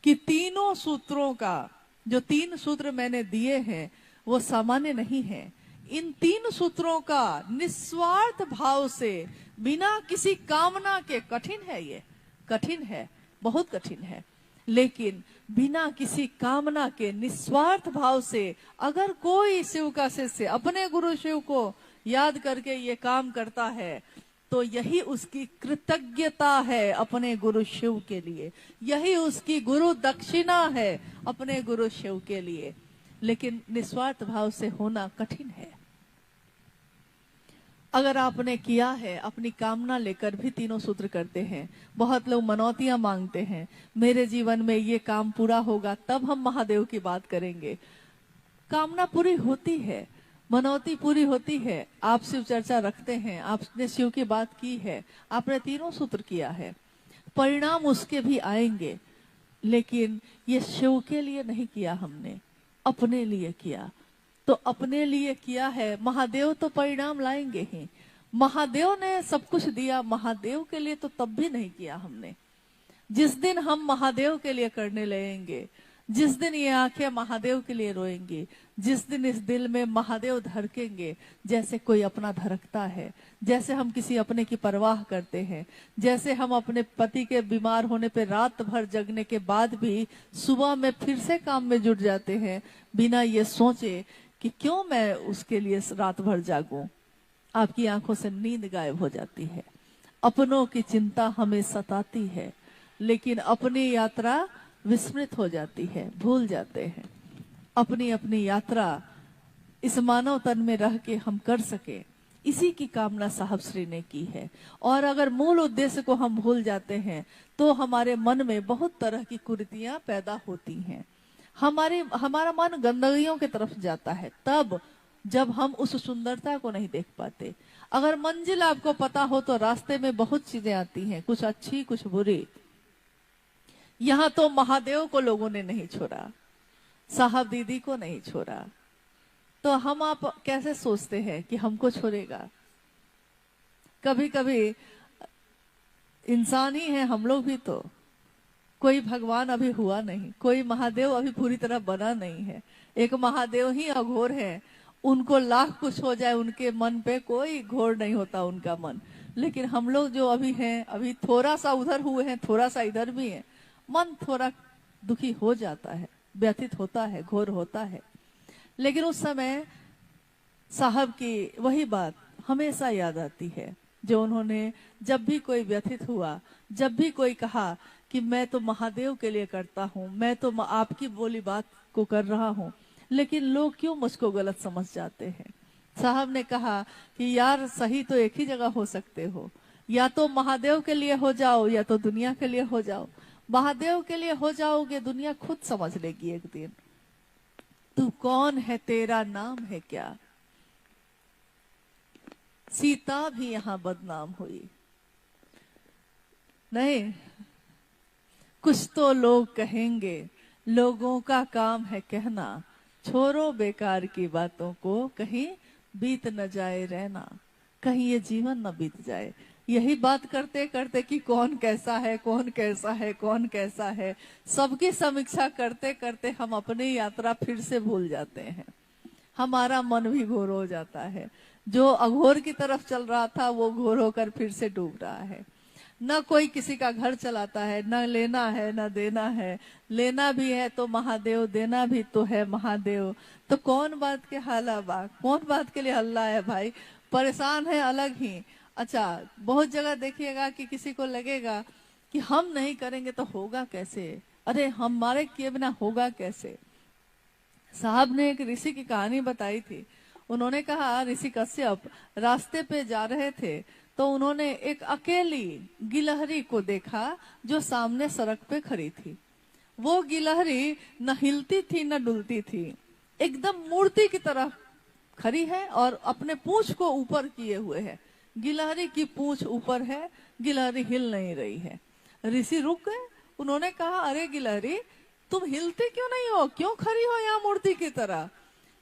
कि तीनों सूत्रों का, जो 3 सूत्र मैंने दिए हैं वो सामान्य नहीं है। इन 3 सूत्रों का निस्वार्थ भाव से, बिना किसी कामना के, कठिन है, ये कठिन है, बहुत कठिन है, लेकिन बिना किसी कामना के निस्वार्थ भाव से अगर कोई शिव का शिष्य अपने गुरु शिव को याद करके ये काम करता है तो यही उसकी कृतज्ञता है अपने गुरु शिव के लिए, यही उसकी गुरु दक्षिणा है अपने गुरु शिव के लिए। लेकिन निस्वार्थ भाव से होना कठिन है। अगर आपने किया है, अपनी कामना लेकर भी तीनों सूत्र करते हैं। बहुत लोग मनौतियां मांगते हैं, मेरे जीवन में ये काम पूरा होगा तब हम महादेव की बात करेंगे। कामना पूरी होती है, मनौती पूरी होती है। आप शिव चर्चा रखते हैं, आपने शिव की बात की है, आपने तीनों सूत्र किया है, परिणाम उसके भी आएंगे। लेकिन ये शिव के लिए नहीं किया हमने, अपने लिए किया। तो अपने लिए किया है, महादेव तो परिणाम लाएंगे ही। महादेव ने सब कुछ दिया, महादेव के लिए तो तब भी नहीं किया हमने। जिस दिन हम महादेव के लिए करने लगेंगे, जिस दिन ये आंखें महादेव के लिए रोएंगी, जिस दिन इस दिल में महादेव धड़केंगे, जैसे कोई अपना धड़कता है, जैसे हम किसी अपने की परवाह करते हैं, जैसे हम अपने पति के बीमार होने पे रात भर जगने के बाद भी सुबह में फिर से काम में जुट जाते हैं, बिना ये सोचे कि क्यों मैं उसके लिए रात भर जागूं। आपकी आंखों से नींद गायब हो जाती है। अपनों की चिंता हमें सताती है, लेकिन अपनी यात्रा विस्मृत हो जाती है, भूल जाते हैं। अपनी अपनी यात्रा इस मानव तन में रह के हम कर सके, इसी की कामना साहब श्री ने की है। और अगर मूल उद्देश्य को हम भूल जाते हैं तो हमारे मन में बहुत तरह की कुरीतियां पैदा होती हैं। हमारा मन गंदगियों की तरफ जाता है तब जब हम उस सुंदरता को नहीं देख पाते। अगर मंजिल आपको पता हो तो रास्ते में बहुत चीजें आती हैं, कुछ अच्छी कुछ बुरी। यहाँ तो महादेव को लोगों ने नहीं छोड़ा, साहब दीदी को नहीं छोड़ा, तो हम आप कैसे सोचते हैं कि हमको छोड़ेगा? कभी कभी इंसान ही है हम लोग भी, तो कोई भगवान अभी हुआ नहीं, कोई महादेव अभी पूरी तरह बना नहीं है। एक महादेव ही अघोर है, उनको लाख कुछ हो जाए उनके मन पे कोई घोर नहीं होता उनका मन। लेकिन हम लोग जो अभी हैं, अभी थोड़ा सा उधर हुए हैं, थोड़ा सा इधर भी है, मन थोड़ा दुखी हो जाता है, व्यथित होता है, घोर होता है। लेकिन उस समय साहब की वही बात हमेशा याद आती है जो उन्होंने, जब भी कोई व्यथित हुआ, जब भी कोई कहा कि मैं तो महादेव के लिए करता हूँ, मैं तो आपकी बोली बात को कर रहा हूँ, लेकिन लोग क्यों मुझको गलत समझ जाते हैं। साहब ने कहा कि यार सही तो एक ही जगह हो सकते हो, या तो महादेव के लिए हो जाओ या तो दुनिया के लिए हो जाओ। महादेव के लिए हो जाओगे, दुनिया खुद समझ लेगी एक दिन, तू कौन है, तेरा नाम है क्या। सीता भी यहाँ बदनाम हुई नहीं, कुछ तो लोग कहेंगे, लोगों का काम है कहना, छोड़ो बेकार की बातों को, कहीं बीत न जाए रहना, कहीं ये जीवन न बीत जाए। यही बात करते करते कि कौन कैसा है, कौन कैसा है, कौन कैसा है, सबकी समीक्षा करते करते हम अपनी यात्रा फिर से भूल जाते हैं। हमारा मन भी घोर हो जाता है, जो अघोर की तरफ चल रहा था वो घोर होकर फिर से डूब रहा है। न कोई किसी का घर चलाता है, न लेना है न देना है, लेना भी है तो महादेव, देना भी तो है महादेव। तो कौन बात के हाला बा, कौन बात के लिए हल्ला है भाई, परेशान है अलग ही। अच्छा, बहुत जगह देखिएगा कि किसी को लगेगा कि हम नहीं करेंगे तो होगा कैसे, अरे हमारे किए बिना होगा कैसे। साहब ने एक ऋषि की कहानी बताई थी। उन्होंने कहा ऋषि कश्यप रास्ते पे जा रहे थे तो उन्होंने एक अकेली गिलहरी को देखा जो सामने सड़क पे खड़ी थी। वो गिलहरी न हिलती थी न डुलती थी, एकदम मूर्ति की तरह खड़ी है और अपने पूंछ को ऊपर किए हुए है। गिलहरी की पूंछ ऊपर है, गिलहरी हिल नहीं रही है। ऋषि रुक गए। उन्होंने कहा अरे गिलहरी तुम हिलती क्यों नहीं हो, क्यों खड़ी हो यहाँ मूर्ति की तरह।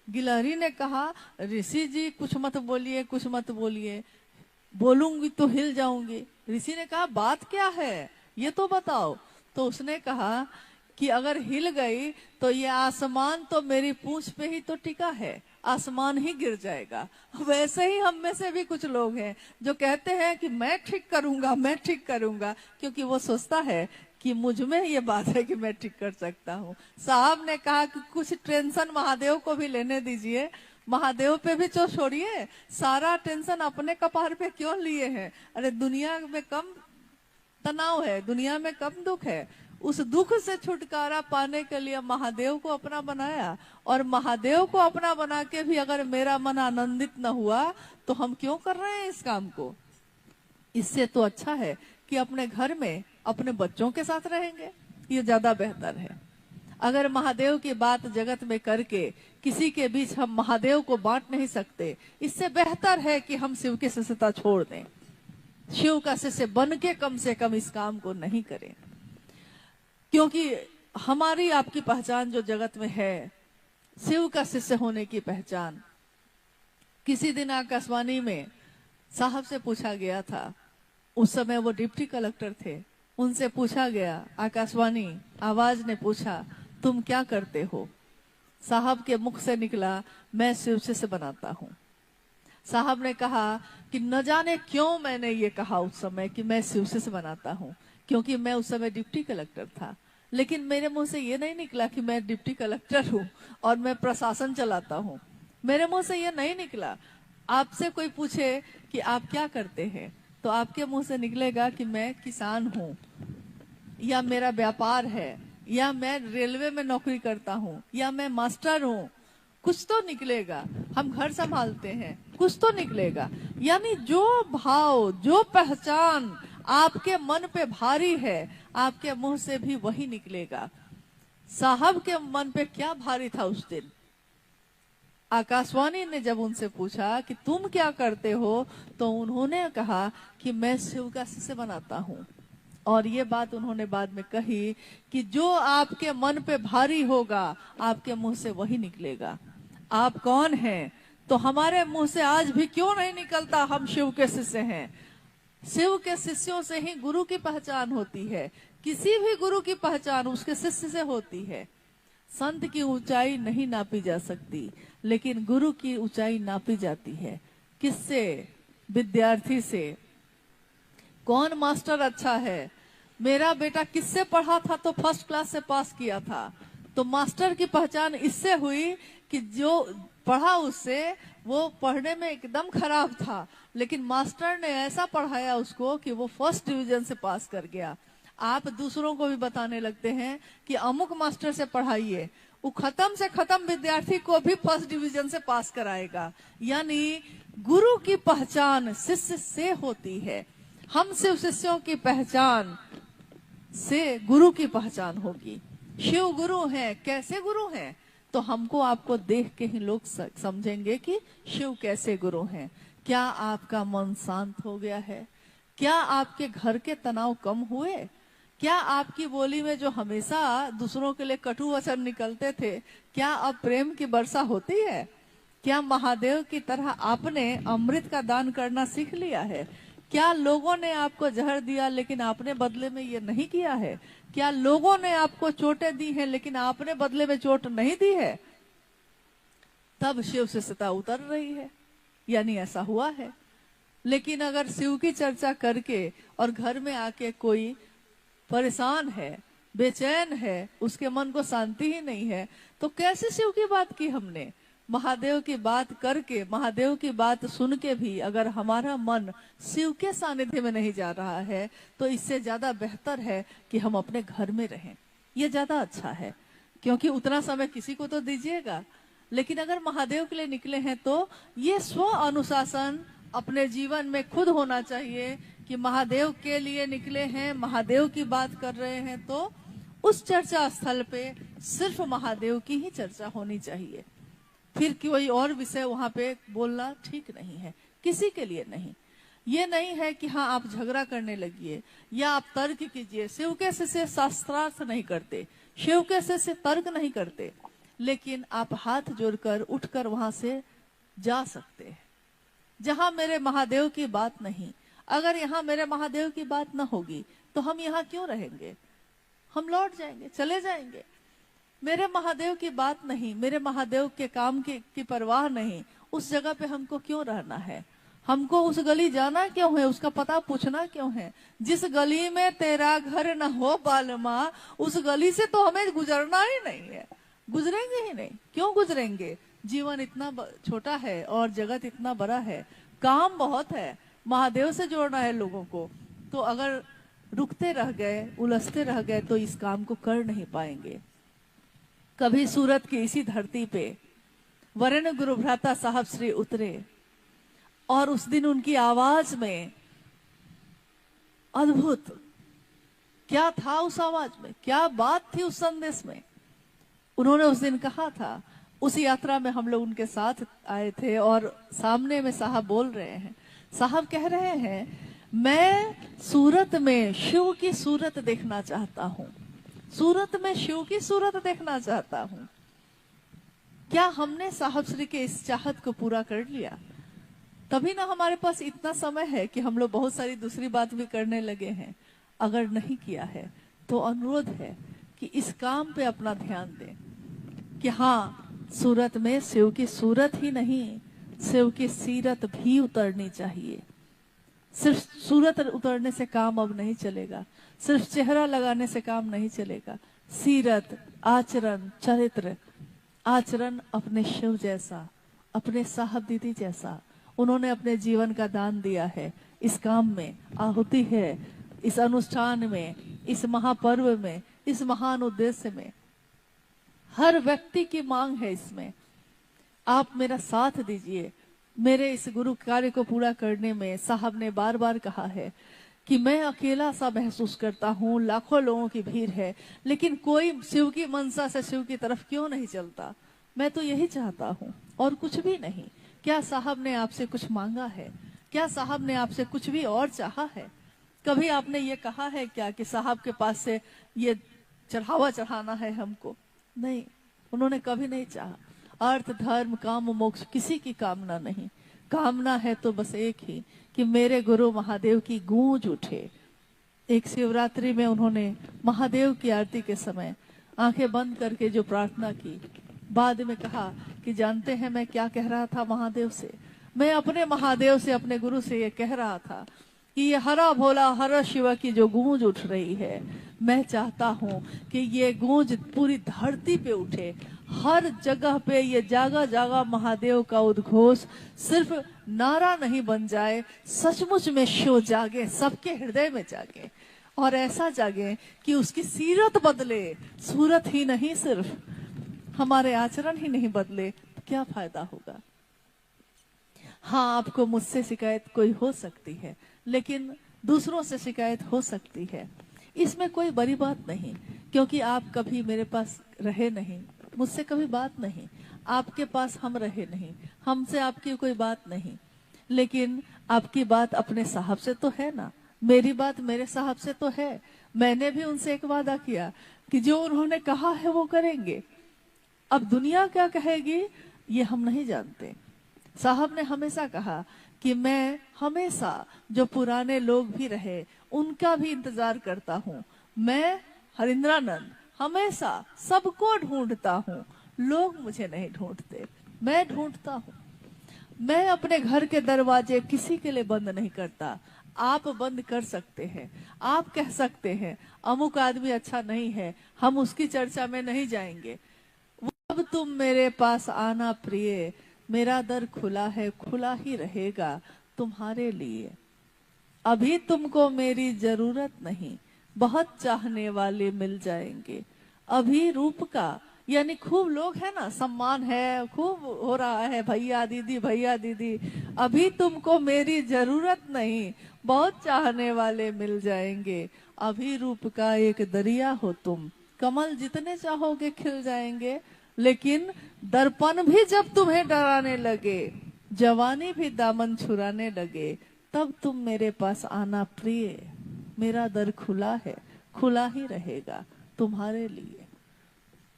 गिलहरी ने कहा ऋषि जी कुछ मत बोलिए, कुछ मत बोलिए, बोलूंगी तो हिल जाऊंगी। ऋषि ने कहा बात क्या है ये तो बताओ। तो उसने कहा कि अगर हिल गई तो ये आसमान तो मेरी पूंछ पे ही तो टिका है, आसमान ही गिर जाएगा। वैसे ही हम में से भी कुछ लोग हैं जो कहते हैं कि मैं ठीक करूंगा, मैं ठीक करूंगा, क्योंकि वो सोचता है कि मुझ में ये बात है कि मैं ठीक कर सकता हूँ। साहब ने कहा कि कुछ टेंशन महादेव को भी लेने दीजिए, महादेव पे भी तो छोड़िए, सारा टेंशन अपने कपार पे क्यों लिए हैं? अरे दुनिया में कम तनाव है, दुनिया में कम दुख है। उस दुख से छुटकारा पाने के लिए महादेव को अपना बनाया, और महादेव को अपना बना के भी अगर मेरा मन आनंदित न हुआ तो हम क्यों कर रहे हैं इस काम को? इससे तो अच्छा है कि अपने घर में अपने बच्चों के साथ रहेंगे, ये ज्यादा बेहतर है। अगर महादेव की बात जगत में करके किसी के बीच हम महादेव को बांट नहीं सकते, इससे बेहतर है कि हम शिव की शिष्यता छोड़ दें, शिव का शिष्य बन के कम से कम इस काम को नहीं करें। क्योंकि हमारी आपकी पहचान जो जगत में है, शिव का शिष्य होने की पहचान। किसी दिन आकाशवाणी में साहब से पूछा गया था, उस समय वो डिप्टी कलेक्टर थे, उनसे पूछा गया, आकाशवाणी आवाज ने पूछा, तुम क्या करते हो? साहब के मुख से निकला, मैं शिव शिष्य बनाता हूँ। साहब ने कहा कि न जाने क्यों मैंने ये कहा उस समय कि मैं शिव शिष्य बनाता हूँ, क्योंकि मैं उस समय डिप्टी कलेक्टर था। लेकिन मेरे मुंह से ये नहीं निकला कि मैं डिप्टी कलेक्टर हूँ और मैं प्रशासन चलाता हूँ, मेरे मुंह से ये नहीं निकला। आपसे कोई पूछे कि आप क्या करते हैं, तो आपके मुंह से निकलेगा कि मैं किसान हूँ, या मेरा व्यापार है, या मैं रेलवे में नौकरी करता हूँ, या मैं मास्टर हूँ। कुछ तो निकलेगा, हम घर संभालते हैं, कुछ तो निकलेगा। यानी जो भाव, जो पहचान आपके मन पे भारी है, आपके मुंह से भी वही निकलेगा। साहब के मन पे क्या भारी था उस दिन? आकाशवाणी ने जब उनसे पूछा कि तुम क्या करते हो, तो उन्होंने कहा कि मैं शिव का शिष्य बनाता हूँ। और ये बात उन्होंने बाद में कही कि जो आपके मन पे भारी होगा, आपके मुंह से वही निकलेगा। आप कौन हैं? तो हमारे मुंह से आज भी क्यों नहीं निकलता हम शिव के शिष्य हैं? शिव के शिष्यों से ही गुरु की पहचान होती है। किसी भी गुरु की पहचान उसके शिष्य से होती है। संत की ऊंचाई नहीं नापी जा सकती, लेकिन गुरु की ऊंचाई नापी जाती है। किससे? विद्यार्थी से। कौन मास्टर अच्छा है? मेरा बेटा किससे पढ़ा था तो फर्स्ट क्लास से पास किया था, तो मास्टर की पहचान इससे हुई कि जो पढ़ा उससे, वो पढ़ने में एकदम खराब था, लेकिन मास्टर ने ऐसा पढ़ाया उसको कि वो फर्स्ट डिवीजन से पास कर गया। आप दूसरों को भी बताने लगते हैं कि अमुक मास्टर से पढ़ाइए, वो खत्म से खत्म विद्यार्थी को भी फर्स्ट डिवीजन से पास कराएगा। यानी गुरु की पहचान शिष्य से होती है। हम शिव शिष्यों की पहचान से गुरु की पहचान होगी। शिव गुरु हैं, कैसे गुरु हैं? तो हमको आपको देख के ही लोग समझेंगे कि शिव कैसे गुरु हैं। क्या आपका मन शांत हो गया है? क्या आपके घर के तनाव कम हुए? क्या आपकी बोली में जो हमेशा दूसरों के लिए कटु वचन निकलते थे, क्या अब प्रेम की वर्षा होती है? क्या महादेव की तरह आपने अमृत का दान करना सीख लिया है? क्या लोगों ने आपको जहर दिया लेकिन आपने बदले में ये नहीं किया है? क्या लोगों ने आपको चोटें दी हैं लेकिन आपने बदले में चोट नहीं दी है? तब शिव शिष्यता उतर रही है, यानी ऐसा हुआ है। लेकिन अगर शिव की चर्चा करके और घर में आके कोई परेशान है, बेचैन है, उसके मन को शांति ही नहीं है, तो कैसे शिव की बात की हमने? महादेव की बात करके, महादेव की बात सुन के भी अगर हमारा मन शिव के सानिध्य में नहीं जा रहा है, तो इससे ज्यादा बेहतर है कि हम अपने घर में रहें। ये ज्यादा अच्छा है, क्योंकि उतना समय किसी को तो दीजिएगा। लेकिन अगर महादेव के लिए निकले हैं तो ये स्व अनुशासन अपने जीवन में खुद होना चाहिए कि महादेव के लिए निकले हैं, महादेव की बात कर रहे हैं, तो उस चर्चा स्थल पे सिर्फ महादेव की ही चर्चा होनी चाहिए। फिर कोई और विषय वहां पे बोलना ठीक नहीं है, किसी के लिए नहीं। ये नहीं है कि हाँ आप झगड़ा करने लगिए या आप तर्क कीजिए। शिव के शिष्य शास्त्रार्थ नहीं करते, शिव के शिष्य तर्क नहीं करते, लेकिन आप हाथ जोड़कर उठकर वहां से जा सकते हैं। जहां मेरे महादेव की बात नहीं, अगर यहाँ मेरे महादेव की बात ना होगी तो हम यहाँ क्यों रहेंगे? हम लौट जाएंगे, चले जाएंगे। मेरे महादेव की बात नहीं, मेरे महादेव के काम की परवाह नहीं, उस जगह पे हमको क्यों रहना है? हमको उस गली जाना क्यों है? उसका पता पूछना क्यों है? जिस गली में तेरा घर न हो बालमा, उस गली से तो हमें गुजरना ही नहीं है, गुजरेंगे ही नहीं। क्यों गुजरेंगे? जीवन इतना छोटा है और जगत इतना बड़ा है, काम बहुत है, महादेव से जोड़ना है लोगों को। तो अगर रुकते रह गए, उलझते रह गए, तो इस काम को कर नहीं पाएंगे। कभी सूरत की इसी धरती पे वरेण्य गुरु भ्राता साहब श्री उतरे, और उस दिन उनकी आवाज में अद्भुत क्या था, उस आवाज में क्या बात थी, उस संदेश में। उन्होंने उस दिन कहा था, उस यात्रा में हम लोग उनके साथ आए थे, और सामने में साहब बोल रहे हैं, साहब कह रहे हैं, मैं सूरत में शिव की सूरत देखना चाहता हूँ, सूरत में शिव की सूरत देखना चाहता हूँ। क्या हमने साहब श्री के इस चाहत को पूरा कर लिया? तभी ना हमारे पास इतना समय है कि हम लोग बहुत सारी दूसरी बात भी करने लगे हैं। अगर नहीं किया है तो अनुरोध है कि इस काम पे अपना ध्यान दें, कि हाँ, सूरत में शिव की सूरत ही नहीं, शिव की सीरत भी उतरनी चाहिए। सिर्फ सूरत उतरने से काम अब नहीं चलेगा, सिर्फ चेहरा लगाने से काम नहीं चलेगा। सीरत, आचरण, चरित्र, आचरण अपने शिव जैसा, अपने साहब दीदी जैसा उन्होंने अपने जीवन का दान दिया है। इस काम में आहुति है, इस अनुष्ठान में, इस महापर्व में, इस महान उद्देश्य में हर व्यक्ति की मांग है। इसमें आप मेरा साथ दीजिए। मेरे इस गुरु कार्य को पूरा करने में साहब ने बार बार कहा है कि मैं अकेला सा महसूस करता हूँ, लाखों लोगों की भीड़ है, लेकिन कोई शिव की मनसा से शिव की तरफ क्यों नहीं चलता? मैं तो यही चाहता हूँ और कुछ भी नहीं। क्या साहब ने आपसे कुछ मांगा है? क्या साहब ने आपसे कुछ भी और चाहा है? कभी आपने ये कहा है क्या कि साहब के पास से ये चढ़ावा चढ़ाना है हमको? नहीं, उन्होंने कभी नहीं चाहा। अर्थ, धर्म, काम, मोक्ष किसी की कामना नहीं। कामना है तो बस एक ही, कि मेरे गुरु महादेव की गूंज उठे। एक शिवरात्रि में उन्होंने महादेव की आरती के समय आंखें बंद करके जो प्रार्थना की, बाद में कहा कि जानते हैं मैं क्या कह रहा था महादेव से? मैं अपने महादेव से, अपने गुरु से ये कह रहा था कि ये हरा भोला हर शिव की जो गूंज उठ रही है, मैं चाहता हूँ कि ये गूंज पूरी धरती पे उठे, हर जगह पे ये जागा जागा महादेव का उद्घोष सिर्फ नारा नहीं बन जाए, सचमुच में शिव जागे, सबके हृदय में जागे, और ऐसा जागे कि उसकी सीरत बदले। सूरत ही नहीं, सिर्फ हमारे आचरण ही नहीं बदले तो क्या फायदा होगा? हाँ, आपको मुझसे शिकायत कोई हो सकती है, लेकिन दूसरों से शिकायत हो सकती है। इसमें कोई बड़ी बात नहीं, क्योंकि आप कभी मेरे पास रहे नहीं, मुझसे कभी बात नहीं, आपके पास हम रहे नहीं, हमसे आपकी कोई बात नहीं। लेकिन आपकी बात अपने साहब से तो है ना, मेरी बात मेरे साहब से तो है। मैंने भी उनसे एक वादा किया कि जो उन्होंने कहा है वो करेंगे। अब दुनिया क्या कहेगी ये हम नहीं जानते। साहब ने हमेशा कहा कि मैं हमेशा जो पुराने लोग भी रहे उनका भी इंतजार करता हूँ। मैं हरिंद्रानंद हमेशा सबको ढूंढता हूँ, लोग मुझे नहीं ढूंढते, मैं ढूंढता हूँ। मैं अपने घर के दरवाजे किसी के लिए बंद नहीं करता। आप बंद कर सकते हैं, आप कह सकते हैं अमुक आदमी अच्छा नहीं है, हम उसकी चर्चा में नहीं जाएंगे। अब तुम मेरे पास आना प्रिय, मेरा दर खुला है, खुला ही रहेगा तुम्हारे लिए। अभी तुमको मेरी जरूरत नहीं, बहुत चाहने वाले मिल जाएंगे। अभी रूप का, यानी खूब लोग है ना, सम्मान है, खूब हो रहा है, भैया दीदी भैया दीदी। अभी तुमको मेरी जरूरत नहीं, बहुत चाहने वाले मिल जाएंगे। अभी रूप का एक दरिया हो तुम, कमल जितने चाहोगे खिल जाएंगे। लेकिन दर्पण भी जब तुम्हें डराने लगे, जवानी भी दामन छुराने लगे, तब तुम मेरे पास आना प्रिय, मेरा दर खुला है, खुला ही रहेगा तुम्हारे लिए।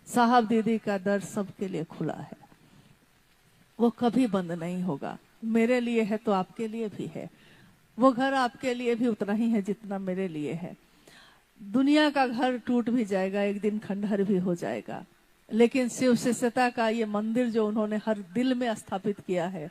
साहब दीदी का दर सबके लिए खुला है, वो कभी बंद नहीं होगा। मेरे लिए है तो आपके लिए भी है। वो घर आपके लिए भी उतना ही है जितना मेरे लिए है। दुनिया का घर टूट भी जाएगा, एक दिन खंडहर भी हो जाएगा, लेकिन शिव शिष्यता का ये मंदिर जो उन्होंने हर दिल में स्थापित किया है,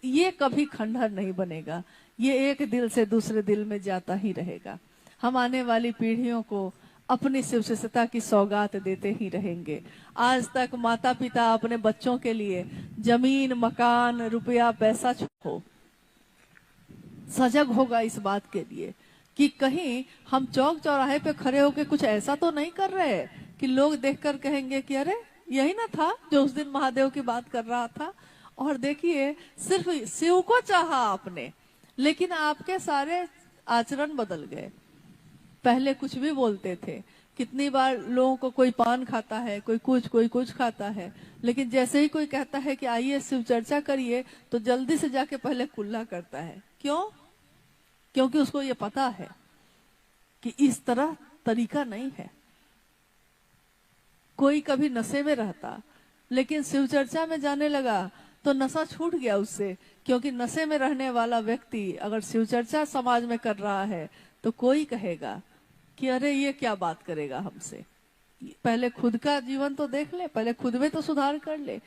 ये कभी खंडहर नहीं बनेगा। ये एक दिल से दूसरे दिल में जाता ही रहेगा। हम आने वाली पीढ़ियों को अपनी शिव शिष्यता की सौगात देते ही रहेंगे। आज तक माता पिता अपने बच्चों के लिए जमीन, मकान, रुपया, पैसा हो, सजग होगा इस बात के लिए कि कहीं हम चौक चौराहे पे खड़े होकर कुछ ऐसा तो नहीं कर रहे कि लोग देखकर कहेंगे कि अरे यही ना था जो उस दिन महादेव की बात कर रहा था। और देखिए, सिर्फ शिव को चाहा आपने, लेकिन आपके सारे आचरण बदल गए। पहले कुछ भी बोलते थे, कितनी बार लोगों को कोई पान खाता है, कोई कुछ खाता है, लेकिन जैसे ही कोई कहता है कि आइए शिव चर्चा करिए तो जल्दी से जाके पहले कुल्ला करता है। क्यों? क्योंकि उसको ये पता है कि इस तरह तरीका नहीं है। कोई कभी नशे में रहता, लेकिन शिव चर्चा में जाने लगा तो नशा छूट गया उससे, क्योंकि नशे में रहने वाला व्यक्ति अगर शिव चर्चा समाज में कर रहा है तो कोई कहेगा कि अरे ये क्या बात करेगा हमसे। पहले खुद का जीवन तो देख ले, पहले खुद में तो सुधार कर ले।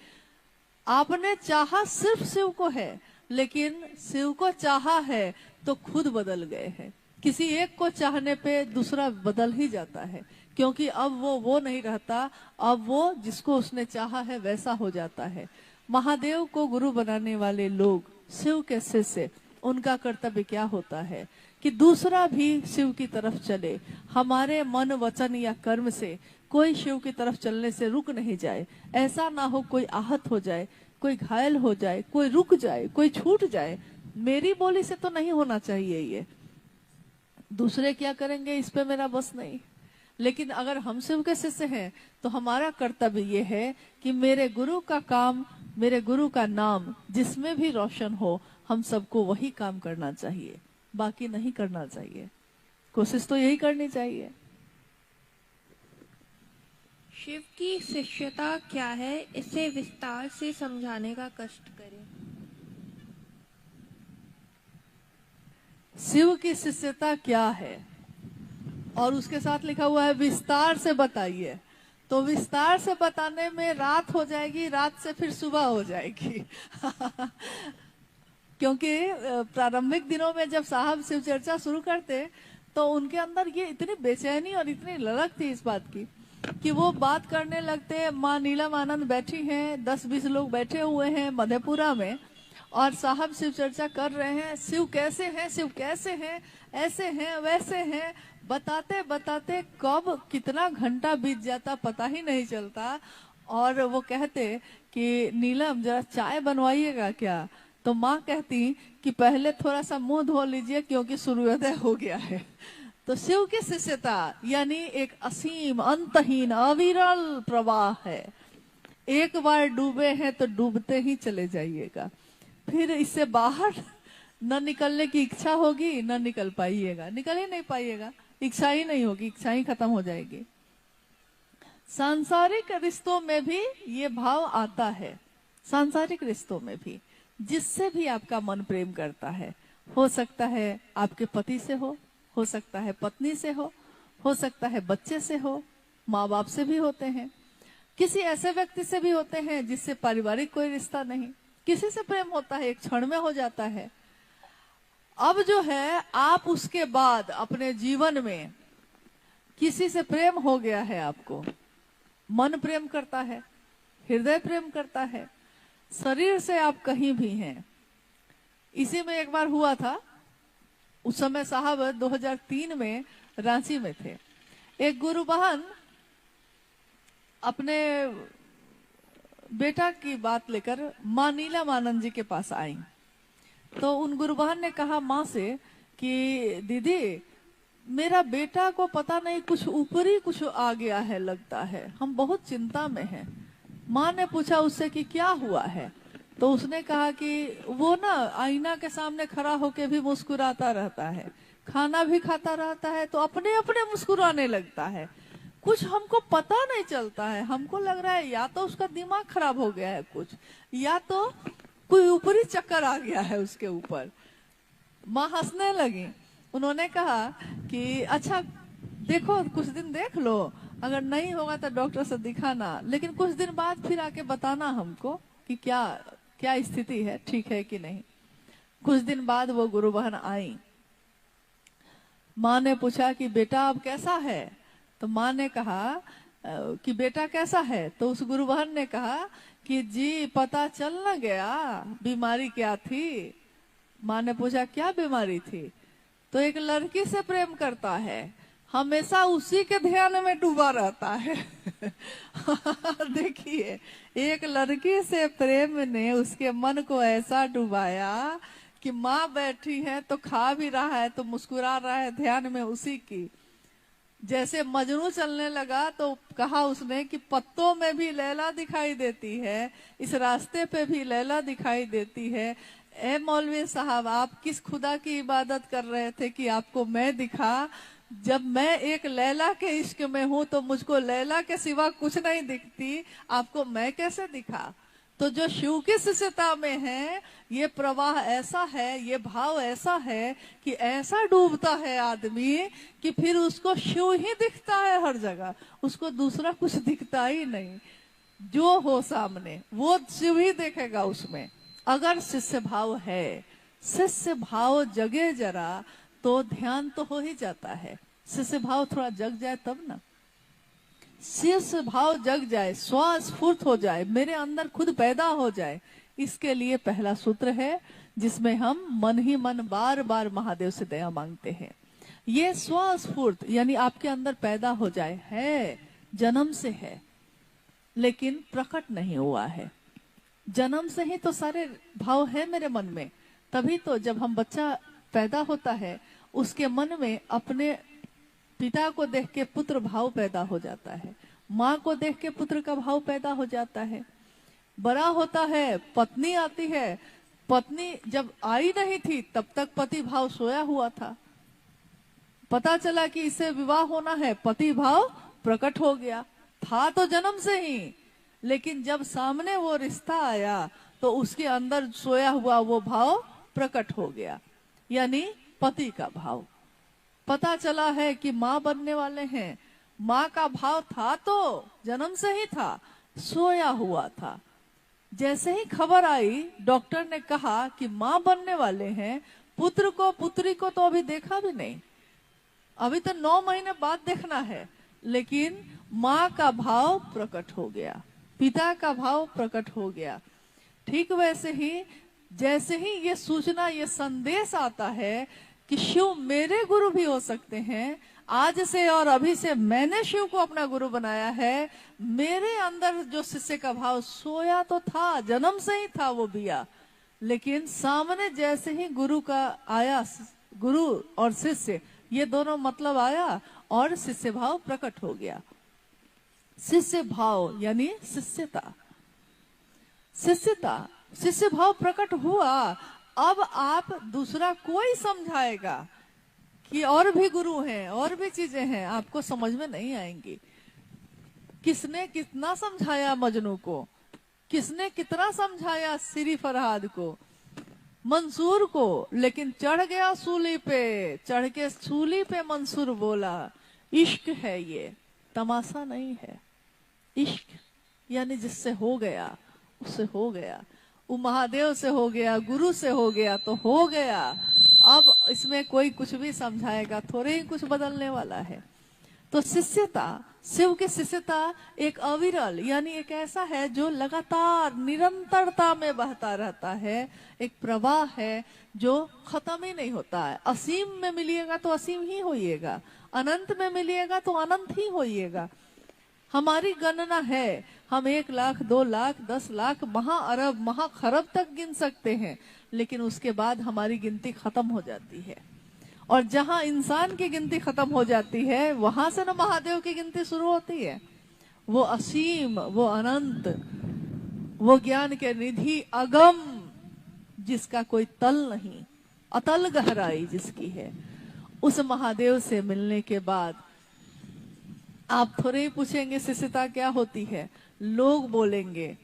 आपने चाहा सिर्फ शिव को है, लेकिन शिव को चाहा है तो खुद बदल गए हैं। किसी एक को चाहने पे दूसरा बदल ही जाता है, क्योंकि अब वो नहीं रहता, अब वो जिसको उसने चाहा है वैसा हो जाता है। महादेव को गुरु बनाने वाले लोग, शिव के शिष्य, उनका कर्तव्य क्या होता है कि दूसरा भी शिव की तरफ चले। हमारे मन, वचन या कर्म से कोई शिव की तरफ चलने से रुक नहीं जाए। ऐसा ना हो कोई आहत हो जाए, कोई घायल हो जाए, कोई रुक जाए, कोई छूट जाए। मेरी बोली से तो नहीं होना चाहिए ये, दूसरे क्या करेंगे इस पे मेरा बस नहीं। लेकिन अगर हम शिव के शिष्य हैं तो हमारा कर्तव्य ये है कि मेरे गुरु का काम, मेरे गुरु का नाम जिसमें भी रोशन हो, हम सबको वही काम करना चाहिए, बाकी नहीं करना चाहिए। कोशिश तो यही करनी चाहिए। शिव की शिष्यता क्या है, इसे विस्तार से समझाने का कष्ट करें। शिव की शिष्यता क्या है, और उसके साथ लिखा हुआ है विस्तार से बताइए। तो विस्तार से बताने में रात हो जाएगी, रात से फिर सुबह हो जाएगी क्योंकि प्रारंभिक दिनों में जब साहब शिव चर्चा शुरू करते तो उनके अंदर ये इतनी बेचैनी और इतनी ललक थी इस बात की कि वो बात करने लगते। माँ नीलम आनंद बैठी हैं, 10-20 लोग बैठे हुए हैं मधेपुरा में, और साहब शिव चर्चा कर रहे हैं। शिव कैसे हैं, शिव कैसे हैं, ऐसे हैं, वैसे हैं, बताते बताते कब कितना घंटा बीत जाता पता ही नहीं चलता। और वो कहते कि नीलम जरा चाय बनवाइएगा क्या। तो माँ कहती कि पहले थोड़ा सा मुंह धो लीजिए क्योंकि सूर्योदय हो गया है। तो शिव की शिष्यता यानी एक असीम, अंतहीन, अविरल प्रवाह है। एक बार डूबे हैं तो डूबते ही चले जाइएगा, फिर इससे बाहर न निकलने की इच्छा होगी, न निकल पाइएगा, निकल ही नहीं पाइएगा, इच्छा ही नहीं होगी, इच्छा ही खत्म हो जाएगी। सांसारिक रिश्तों में भी ये भाव आता है, सांसारिक रिश्तों में भी, जिससे भी आपका मन प्रेम करता है। हो सकता है आपके पति से हो सकता है पत्नी से हो सकता है बच्चे से हो, माँ बाप से भी होते हैं, किसी ऐसे व्यक्ति से भी होते हैं जिससे पारिवारिक कोई रिश्ता नहीं, किसी से प्रेम होता है, एक क्षण में हो जाता है। अब जो है आप उसके बाद अपने जीवन में किसी से प्रेम हो गया है, आपको मन प्रेम करता है, हृदय प्रेम करता है, शरीर से आप कहीं भी हैं। इसी में एक बार हुआ था, उस समय साहब 2003 में रांची में थे। एक गुरु बहन अपने बेटा की बात लेकर माँ नीलम आनंद जी के पास आई। तो उन गुरु बहन ने कहा माँ से कि दीदी, मेरा बेटा को पता नहीं कुछ ऊपरी कुछ आ गया है, लगता है, हम बहुत चिंता में हैं। माँ ने पूछा उससे कि क्या हुआ है। तो उसने कहा कि वो ना आईना के सामने खड़ा होके भी मुस्कुराता रहता है, खाना भी खाता रहता है तो अपने अपने मुस्कुराने लगता है, कुछ हमको पता नहीं चलता है। हमको लग रहा है या तो उसका दिमाग खराब हो गया है कुछ, या तो कोई ऊपरी चक्कर आ गया है उसके ऊपर। माँ हंसने लगी। उन्होंने कहा कि अच्छा देखो कुछ दिन देख लो, अगर नहीं होगा तो डॉक्टर से दिखाना, लेकिन कुछ दिन बाद फिर आके बताना हमको कि क्या क्या स्थिति है, ठीक है कि नहीं। कुछ दिन बाद वो गुरु बहन आई। माँ ने पूछा कि बेटा अब कैसा है? तो माँ ने कहा कि बेटा कैसा है? तो उस गुरु बहन ने कहा कि जी पता चल न गया बीमारी क्या थी। माँ ने पूछा क्या बीमारी थी? तो एक लड़की से प्रेम करता है, हमेशा उसी के ध्यान में डूबा रहता है। देखिए, एक लड़की से प्रेम ने उसके मन को ऐसा डुबाया कि माँ बैठी है तो खा भी रहा है तो मुस्कुरा रहा है ध्यान में उसी की। जैसे मजनू चलने लगा तो कहा उसने कि पत्तों में भी लैला दिखाई देती है, इस रास्ते पे भी लैला दिखाई देती है। ए मौलवी साहब, आप किस खुदा की इबादत कर रहे थे कि आपको मैं दिखा? जब मैं एक लैला के इश्क में हूं तो मुझको लैला के सिवा कुछ नहीं दिखती, आपको मैं कैसे दिखा? तो जो शिव की शिष्यता में है, ये प्रवाह ऐसा है, ये भाव ऐसा है कि ऐसा डूबता है आदमी कि फिर उसको शिव ही दिखता है हर जगह, उसको दूसरा कुछ दिखता ही नहीं। जो हो सामने वो शिव ही देखेगा उसमें, अगर शिष्य भाव है। शिष्य भाव जगे जरा तो ध्यान तो हो ही जाता है। शिष्य भाव थोड़ा जग जाए तब ना, शिष्य भाव जग जाए, स्वस्फूर्त हो जाए, मेरे अंदर खुद पैदा हो जाए। इसके लिए पहला सूत्र है जिसमें हम मन ही मन बार बार महादेव से दया मांगते हैं। ये स्वस्फूर्त यानी आपके अंदर पैदा हो जाए, है जन्म से है लेकिन प्रकट नहीं हुआ है। जन्म से ही तो सारे भाव है मेरे मन में, तभी तो जब हम बच्चा पैदा होता है उसके मन में अपने पिता को देख के पुत्र भाव पैदा हो जाता है, माँ को देख के पुत्र का भाव पैदा हो जाता है। बड़ा होता है, पत्नी आती है, पत्नी जब आई नहीं थी तब तक पति भाव सोया हुआ था, पता चला कि इससे विवाह होना है, पति भाव प्रकट हो गया, था तो जन्म से ही, लेकिन जब सामने वो रिश्ता आया तो उसके अंदर सोया हुआ वो भाव प्रकट हो गया, यानी पति का भाव। पता चला है कि माँ बनने वाले हैं, माँ का भाव था तो जन्म से ही था, सोया हुआ था। जैसे ही खबर आई, डॉक्टर ने कहा कि माँ बनने वाले हैं, पुत्र को पुत्री को तो अभी देखा भी नहीं, अभी तो 9 महीने बाद देखना है, लेकिन माँ का भाव प्रकट हो गया, पिता का भाव प्रकट हो गया। ठीक वैसे ही जैसे ही ये सूचना, ये संदेश आता है कि शिव मेरे गुरु भी हो सकते हैं, आज से और अभी से मैंने शिव को अपना गुरु बनाया है, मेरे अंदर जो शिष्य का भाव सोया तो था, जन्म से ही था वो बिया, लेकिन सामने जैसे ही गुरु का आया, गुरु और शिष्य ये दोनों मतलब आया और शिष्य भाव प्रकट हो गया। शिष्य भाव यानी शिष्यता, शिष्यता, शिष्य भाव प्रकट हुआ। अब आप दूसरा कोई समझाएगा कि और भी गुरु हैं, और भी चीजें हैं, आपको समझ में नहीं आएंगी। किसने कितना समझाया मजनू को, किसने कितना समझाया सिरी फरहाद को, मंसूर को, लेकिन चढ़ गया सूली पे, चढ़ के सूली पे मंसूर बोला इश्क है ये, तमाशा नहीं है। इश्क यानी जिससे हो गया उससे हो गया, वो महादेव से हो गया, गुरु से हो गया तो हो गया। अब इसमें कोई कुछ भी समझाएगा, थोड़े ही कुछ बदलने वाला है। तो शिष्यता, शिव की शिष्यता एक अविरल यानी एक ऐसा है जो लगातार निरंतरता में बहता रहता है, एक प्रवाह है जो खत्म ही नहीं होता है। असीम में मिलिएगा तो असीम ही होइएगा, अनंत में मिलिएगा तो अनंत ही होइएगा। हमारी गणना है, हम 1 लाख 2 लाख 10 लाख महाअरब महाखरब तक गिन सकते हैं, लेकिन उसके बाद हमारी गिनती खत्म हो जाती है। और जहां इंसान की गिनती खत्म हो जाती है, वहां से ना महादेव की गिनती शुरू होती है। वो असीम, वो अनंत, वो ज्ञान के निधि अगम, जिसका कोई तल नहीं, अतल गहराई जिसकी है, उस महादेव से मिलने के बाद आप थोड़े ही पूछेंगे शिष्यता क्या होती है, लोग बोलेंगे,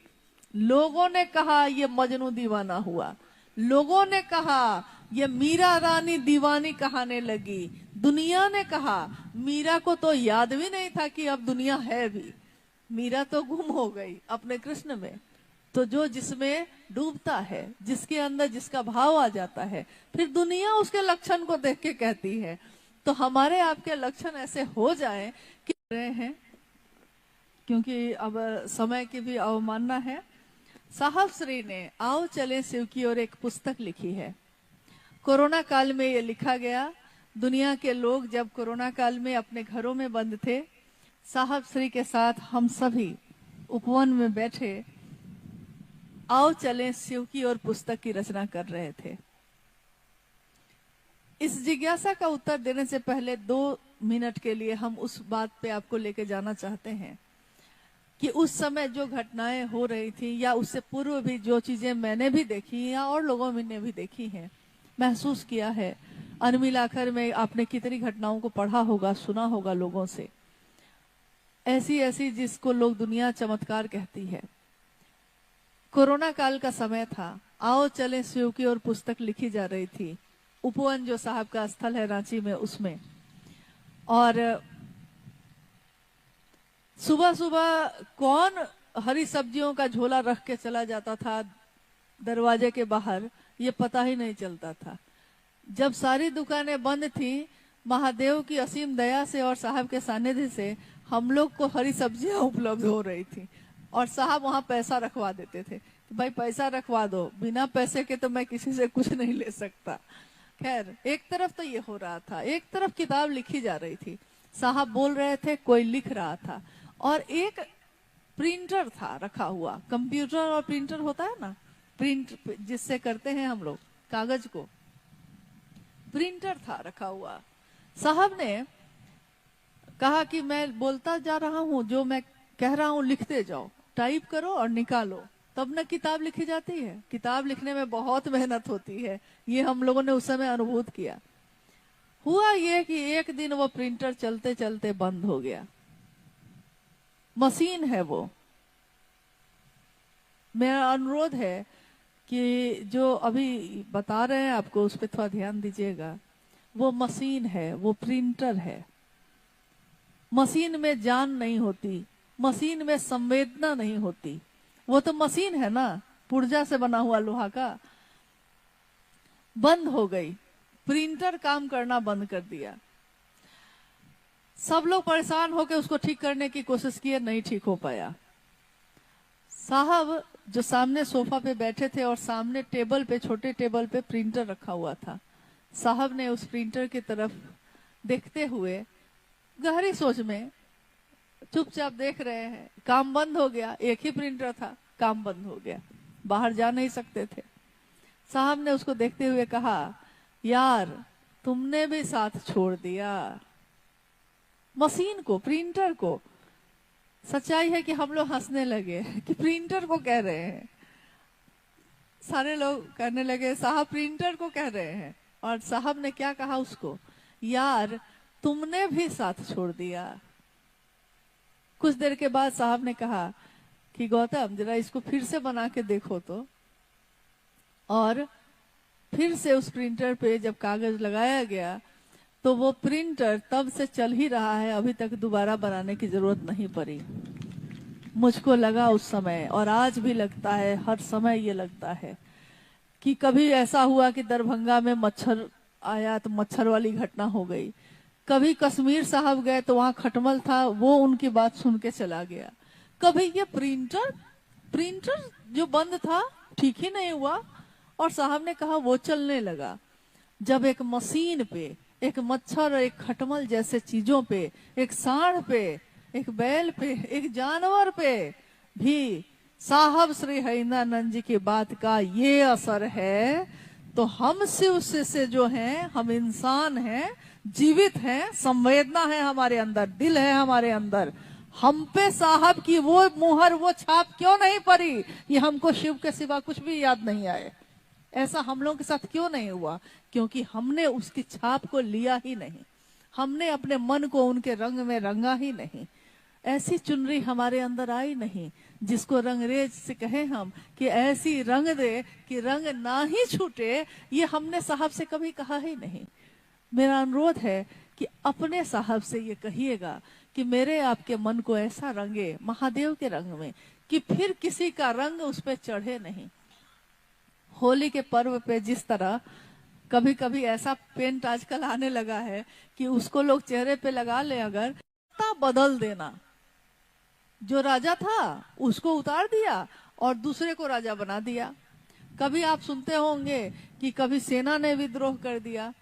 लोगों ने कहा ये मजनू दीवाना हुआ, लोगों ने कहा ये मीरा रानी दीवानी कहाने लगी। दुनिया ने कहा, मीरा को तो याद भी नहीं था कि अब दुनिया है भी। मीरा तो गुम हो गई अपने कृष्ण में। तो जो जिसमें डूबता है, जिसके अंदर जिसका भाव आ जाता है, फिर दुनिया उसके लक्षण को देख के कहती है। तो हमारे आपके लक्षण ऐसे हो जाए कि रहे हैं, क्योंकि अब समय की भी अवमानना है। साहब श्री ने आओ चले शिव की ओर एक पुस्तक लिखी है। कोरोना काल में ये लिखा गया। दुनिया के लोग जब कोरोना काल में अपने घरों में बंद थे, साहब श्री के साथ हम सभी उपवन में बैठे आओ चलें शिव की ओर पुस्तक की रचना कर रहे थे। इस जिज्ञासा का उत्तर देने से पहले 2 मिनट के लिए हम उस बात पे आपको लेके जाना चाहते हैं कि उस समय जो घटनाएं हो रही थी, या उससे पूर्व भी जो चीजें मैंने भी देखी या और लोगों ने भी देखी हैं, महसूस किया है। अनमिलाकर में आपने कितनी घटनाओं को पढ़ा होगा, सुना होगा लोगों से, ऐसी ऐसी जिसको लोग दुनिया चमत्कार कहती है। कोरोना काल का समय था, आओ चले शिव की ओर पुस्तक लिखी जा रही थी। उपवन जो साहब का स्थल है रांची में, उसमें। और सुबह सुबह कौन हरी सब्जियों का झोला रख के चला जाता था दरवाजे के बाहर, ये पता ही नहीं चलता था। जब सारी दुकानें बंद थी, महादेव की असीम दया से और साहब के सानिध्य से हम लोग को हरी सब्जियां उपलब्ध हो रही थी। और साहब वहां पैसा रखवा देते थे कि भाई पैसा रखवा दो, बिना पैसे के तो मैं किसी से कुछ नहीं ले सकता। खैर, एक तरफ तो ये हो रहा था, एक तरफ किताब लिखी जा रही थी। साहब बोल रहे थे, कोई लिख रहा था, और एक प्रिंटर था रखा हुआ। कंप्यूटर और प्रिंटर होता है ना, प्रिंट जिससे करते हैं हम लोग कागज को, प्रिंटर था रखा हुआ। साहब ने कहा कि मैं बोलता जा रहा हूं, जो मैं कह रहा हूं लिखते जाओ, टाइप करो और निकालो, तब ना किताब लिखी जाती है। किताब लिखने में बहुत मेहनत होती है, ये हम लोगों ने उस समय अनुभूत किया। हुआ ये कि एक दिन वो प्रिंटर चलते चलते बंद हो गया। मशीन है वो। मेरा अनुरोध है कि जो अभी बता रहे हैं आपको, उस पर थोड़ा ध्यान दीजिएगा। वो मशीन है, वो प्रिंटर है। मशीन में जान नहीं होती, मशीन में संवेदना नहीं होती। वो तो मशीन है ना, पुर्जा से बना हुआ लोहा का। बंद हो गई, प्रिंटर काम करना बंद कर दिया। सब लोग परेशान होकर उसको ठीक करने की कोशिश किए, नहीं ठीक हो पाया। साहब जो सामने सोफा पे बैठे थे और सामने टेबल पे, छोटे टेबल पे प्रिंटर रखा हुआ था, साहब ने उस प्रिंटर की तरफ देखते हुए गहरी सोच में चुपचाप देख रहे हैं। काम बंद हो गया, एक ही प्रिंटर था, काम बंद हो गया, बाहर जा नहीं सकते थे। साहब ने उसको देखते हुए कहा, यार तुमने भी साथ छोड़ दिया मशीन को, प्रिंटर को। सच्चाई है कि हम लोग हंसने लगे कि प्रिंटर को कह रहे हैं। सारे लोग कहने लगे साहब प्रिंटर को कह रहे हैं। और साहब ने क्या कहा उसको, यार तुमने भी साथ छोड़ दिया। कुछ देर के बाद साहब ने कहा कि गौतम जरा इसको फिर से बना के देखो तो। और फिर से उस प्रिंटर पे जब कागज लगाया गया तो वो प्रिंटर तब से चल ही रहा है, अभी तक दोबारा बनाने की जरूरत नहीं पड़ी। मुझको लगा उस समय, और आज भी लगता है, हर समय ये लगता है कि कभी ऐसा हुआ कि दरभंगा में मच्छर आया तो मच्छर वाली घटना हो गई। कभी कश्मीर साहब गए तो वहां खटमल था, वो उनकी बात सुन के चला गया। कभी ये प्रिंटर जो बंद था ठीक ही नहीं हुआ, और साहब ने कहा वो चलने लगा। जब एक मशीन पे, एक मच्छर और एक खटमल जैसे चीजों पे, एक सांड पे, एक बैल पे, एक जानवर पे भी साहब श्री हरिंद्रानंद जी की बात का ये असर है, तो हम शिव से जो हैं, हम इंसान हैं, जीवित हैं, संवेदना है हमारे अंदर, दिल है हमारे अंदर। हम पे साहब की वो मुहर, वो छाप क्यों नहीं पड़ी? ये हमको शिव के सिवा कुछ भी याद नहीं आए। ऐसा हम लोगों के साथ क्यों नहीं हुआ? क्योंकि हमने उसकी छाप को लिया ही नहीं, हमने अपने मन को उनके रंग में रंगा ही नहीं। ऐसी चुनरी हमारे अंदर आई नहीं जिसको रंगरेज से कहे हम कि ऐसी रंग दे कि रंग ना ही छूटे। ये हमने साहब से कभी कहा ही नहीं। मेरा अनुरोध है कि अपने साहब से ये कहिएगा कि मेरे आपके मन को ऐसा रंगे महादेव के रंग में कि फिर किसी का रंग उस पर चढ़े नहीं। होली के पर्व पे जिस तरह कभी कभी ऐसा पेंट आजकल आने लगा है कि उसको लोग चेहरे पे लगा ले, अगर बदल देना, जो राजा था उसको उतार दिया और दूसरे को राजा बना दिया। कभी आप सुनते होंगे कि कभी सेना ने विद्रोह कर दिया,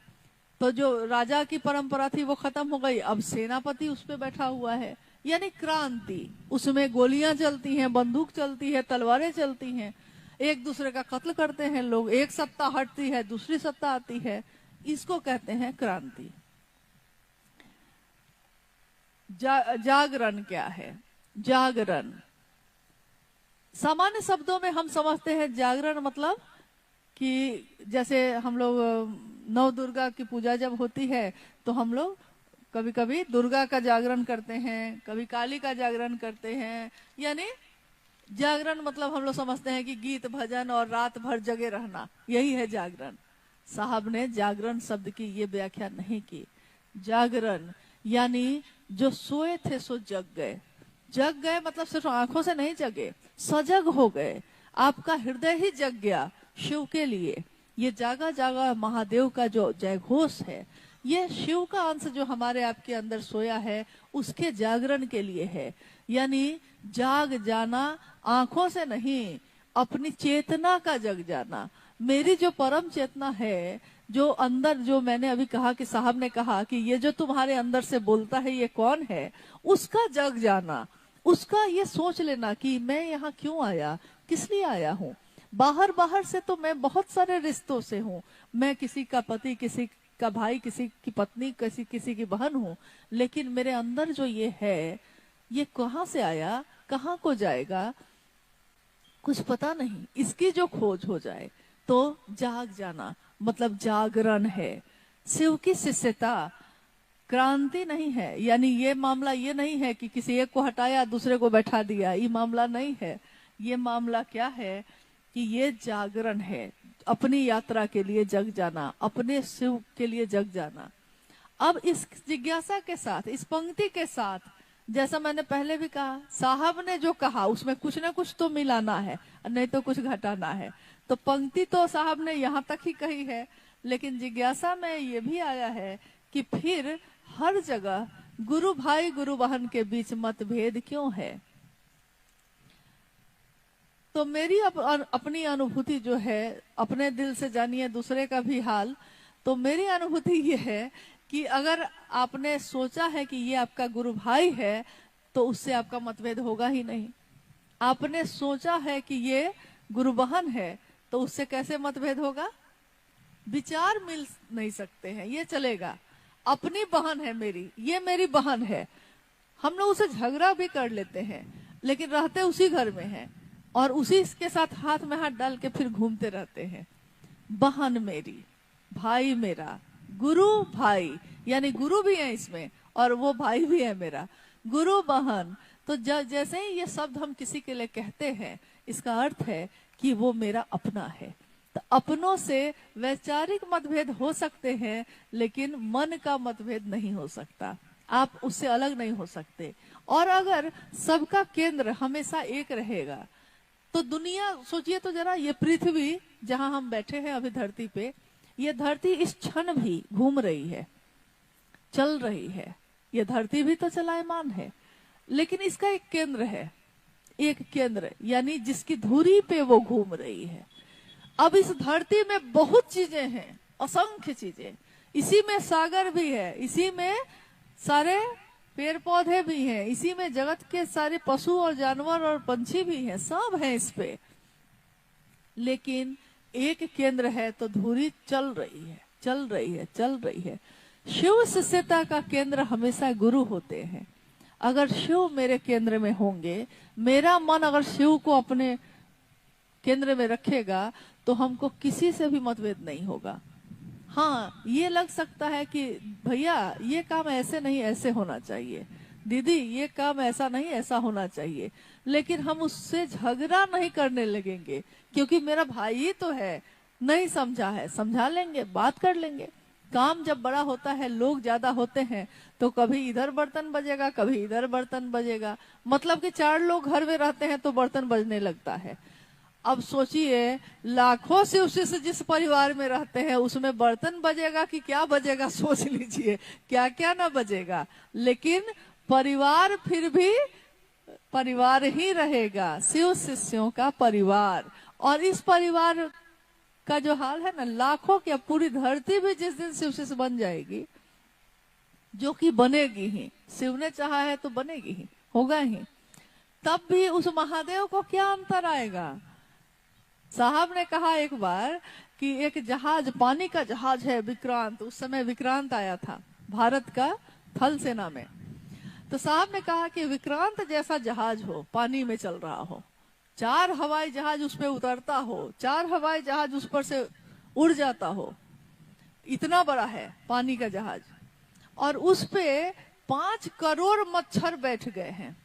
तो जो राजा की परंपरा थी वो खत्म हो गई, अब सेनापति उस पे बैठा हुआ है। यानी क्रांति, उसमें गोलियां चलती हैं, बंदूक चलती है, तलवारें चलती हैं, एक दूसरे का कत्ल करते हैं लोग, एक सत्ता हटती है दूसरी सत्ता आती है, इसको कहते हैं क्रांति। जागरण क्या है? जागरण सामान्य शब्दों में हम समझते हैं जागरण मतलब कि जैसे हम लोग नव दुर्गा की पूजा जब होती है तो हम लोग कभी कभी दुर्गा का जागरण करते हैं, कभी काली का जागरण करते हैं। यानी जागरण मतलब हम लोग समझते हैं कि गीत भजन और रात भर जगे रहना, यही है जागरण। साहब ने जागरण शब्द की ये व्याख्या नहीं की। जागरण यानी जो सोए थे सो जग गए। जग गए मतलब सिर्फ आंखों से नहीं जगे, सजग हो गए, आपका हृदय ही जग गया शिव के लिए। ये जागा जागा महादेव का जो जयघोष है, ये शिव का अंश जो हमारे आपके अंदर सोया है उसके जागरण के लिए है। यानी जाग जाना, आंखों से नहीं, अपनी चेतना का जग जाना। मेरी जो परम चेतना है, जो अंदर, जो मैंने अभी कहा कि साहब ने कहा कि ये जो तुम्हारे अंदर से बोलता है ये कौन है, उसका जग जाना, उसका ये सोच लेना कि मैं यहाँ क्यों आया, किस लिए आया हूँ। बाहर से तो मैं बहुत सारे रिश्तों से हूँ, मैं किसी का पति, किसी का भाई, किसी की पत्नी, किसी की बहन हूँ, लेकिन मेरे अंदर जो ये है ये कहाँ से आया, कहाँ को जाएगा, कुछ पता नहीं। इसकी जो खोज हो जाए तो जाग जाना मतलब जागरण है। शिव की शिष्यता क्रांति नहीं है। यानी ये मामला ये नहीं है कि किसी एक को हटाया दूसरे को बैठा दिया, ये मामला नहीं है। ये मामला क्या है कि ये जागरण है, अपनी यात्रा के लिए जग जाना, अपने शिव के लिए जग जाना। अब इस जिज्ञासा के साथ, इस पंक्ति के साथ, जैसा मैंने पहले भी कहा, साहब ने जो कहा उसमें कुछ ना कुछ तो मिलाना है, नहीं तो कुछ घटाना है। तो पंक्ति तो साहब ने यहाँ तक ही कही है, लेकिन जिज्ञासा में ये भी आया है कि फिर हर जगह गुरु भाई गुरु बहन के बीच मतभेद क्यों है। तो मेरी अपनी अनुभूति जो है, अपने दिल से जानिए दूसरे का भी हाल, तो मेरी अनुभूति ये है कि अगर आपने सोचा है कि ये आपका गुरु भाई है तो उससे आपका मतभेद होगा ही नहीं। आपने सोचा है कि ये गुरु बहन है तो उससे कैसे मतभेद होगा? विचार मिल नहीं सकते हैं, ये चलेगा। अपनी बहन है मेरी, ये मेरी बहन है, हम लोग उसे झगड़ा भी कर लेते हैं लेकिन रहते उसी घर में हैं और उसी के साथ हाथ में हाथ डाल के फिर घूमते रहते हैं। बहन मेरी, भाई मेरा, गुरु भाई, यानी गुरु भी है इसमें और वो भाई भी है मेरा, गुरु बहन। तो जैसे ही ये शब्द हम किसी के लिए कहते हैं, इसका अर्थ है कि वो मेरा अपना है। तो अपनों से वैचारिक मतभेद हो सकते हैं लेकिन मन का मतभेद नहीं हो सकता, आप उससे अलग नहीं हो सकते। और अगर सबका केंद्र हमेशा एक रहेगा तो दुनिया, सोचिए तो जरा, ये पृथ्वी जहां हम बैठे हैं अभी धरती पे, ये धरती इस क्षण भी घूम रही है, चल रही है। ये धरती भी तो चलायमान है, लेकिन इसका एक केंद्र है, एक केंद्र यानी जिसकी धुरी पे वो घूम रही है। अब इस धरती में बहुत चीजें हैं, असंख्य चीजें, इसी में सागर भी है, इसी में सारे पेड़ पौधे भी हैं, इसी में जगत के सारे पशु और जानवर और पंछी भी हैं, सब हैं इस पे। लेकिन एक केंद्र है तो धुरी चल रही है, चल रही है, चल रही है। शिव शिष्यता का केंद्र हमेशा गुरु होते हैं। अगर शिव मेरे केंद्र में होंगे, मेरा मन अगर शिव को अपने केंद्र में रखेगा तो हमको किसी से भी मतभेद नहीं होगा। हाँ, ये लग सकता है कि भैया ये काम ऐसे नहीं, ऐसे होना चाहिए, दीदी ये काम ऐसा नहीं, ऐसा होना चाहिए, लेकिन हम उससे झगड़ा नहीं करने लगेंगे, क्योंकि मेरा भाई ही तो है, नहीं समझा है, समझा लेंगे, बात कर लेंगे। काम जब बड़ा होता है, लोग ज्यादा होते हैं, तो कभी इधर बर्तन बजेगा, कभी इधर बर्तन बजेगा, मतलब कि 4 लोग घर में रहते हैं तो बर्तन बजने लगता है। अब सोचिए, लाखों से उसी जिस परिवार में रहते हैं उसमें बर्तन बजेगा कि क्या बजेगा, सोच लीजिए, क्या क्या ना बजेगा। लेकिन परिवार फिर भी परिवार ही रहेगा, शिव शिष्यों का परिवार। और इस परिवार का जो हाल है ना, लाखों क्या पूरी धरती भी जिस दिन शिव शिष्य बन जाएगी, जो कि बनेगी ही, शिव ने चाहा है तो बनेगी ही, होगा ही, तब भी उस महादेव को क्या अंतर आएगा। साहब ने कहा एक बार कि एक जहाज, पानी का जहाज है विक्रांत, उस समय विक्रांत आया था भारत का थल सेना में। तो साहब ने कहा कि विक्रांत जैसा जहाज हो, पानी में चल रहा हो, 4 हवाई जहाज उस पर उतरता हो, 4 हवाई जहाज उस पर से उड़ जाता हो, इतना बड़ा है पानी का जहाज, और उस पे 5 करोड़ मच्छर बैठ गए हैं।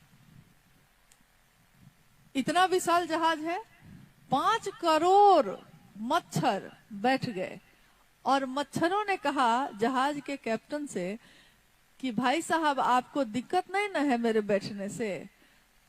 इतना विशाल जहाज है, 5 करोड़ मच्छर बैठ गए। और मच्छरों ने कहा जहाज के कैप्टन से कि भाई साहब आपको दिक्कत नहीं ना है मेरे बैठने से।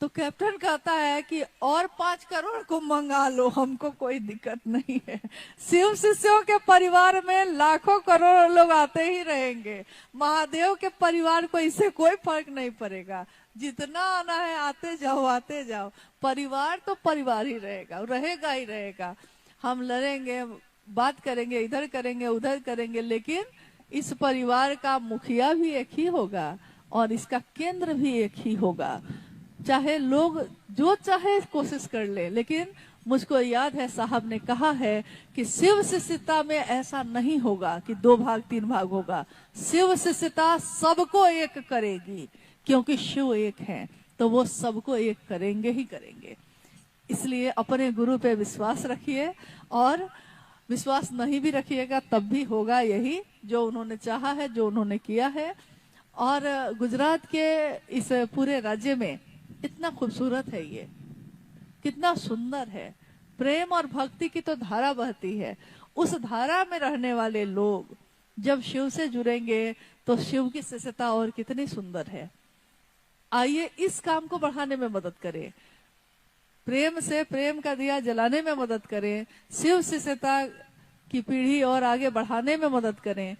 तो कैप्टन कहता है कि और 5 करोड़ को मंगा लो, हमको कोई दिक्कत नहीं है। शिव शिष्यों के परिवार में लाखों करोड़ लोग आते ही रहेंगे, महादेव के परिवार को इससे कोई फर्क नहीं पड़ेगा, जितना आना है आते जाओ, आते जाओ, परिवार तो परिवार ही रहेगा, रहेगा ही रहेगा। हम लड़ेंगे, बात करेंगे, इधर करेंगे, उधर करेंगे, लेकिन इस परिवार का मुखिया भी एक ही होगा और इसका केंद्र भी एक ही होगा। चाहे लोग जो चाहे कोशिश कर ले, लेकिन मुझको याद है साहब ने कहा है कि शिव शिष्यता में ऐसा नहीं होगा कि 2 भाग 3 भाग होगा। शिव शिष्यता सबको एक करेगी, क्योंकि शिव एक है तो वो सबको एक करेंगे ही करेंगे। इसलिए अपने गुरु पे विश्वास रखिए, और विश्वास नहीं भी रखिएगा तब भी होगा यही जो उन्होंने चाहा है, जो उन्होंने किया है। और गुजरात के इस पूरे राज्य में इतना खूबसूरत है, ये कितना सुंदर है, प्रेम और भक्ति की तो धारा बहती है। उस धारा में रहने वाले लोग जब शिव से जुड़ेंगे तो शिव की शिष्यता और कितनी सुंदर है। आइए इस काम को बढ़ाने में मदद करें, प्रेम से प्रेम का दिया जलाने में मदद करें, शिव शिष्यता की पीढ़ी और आगे बढ़ाने में मदद करें।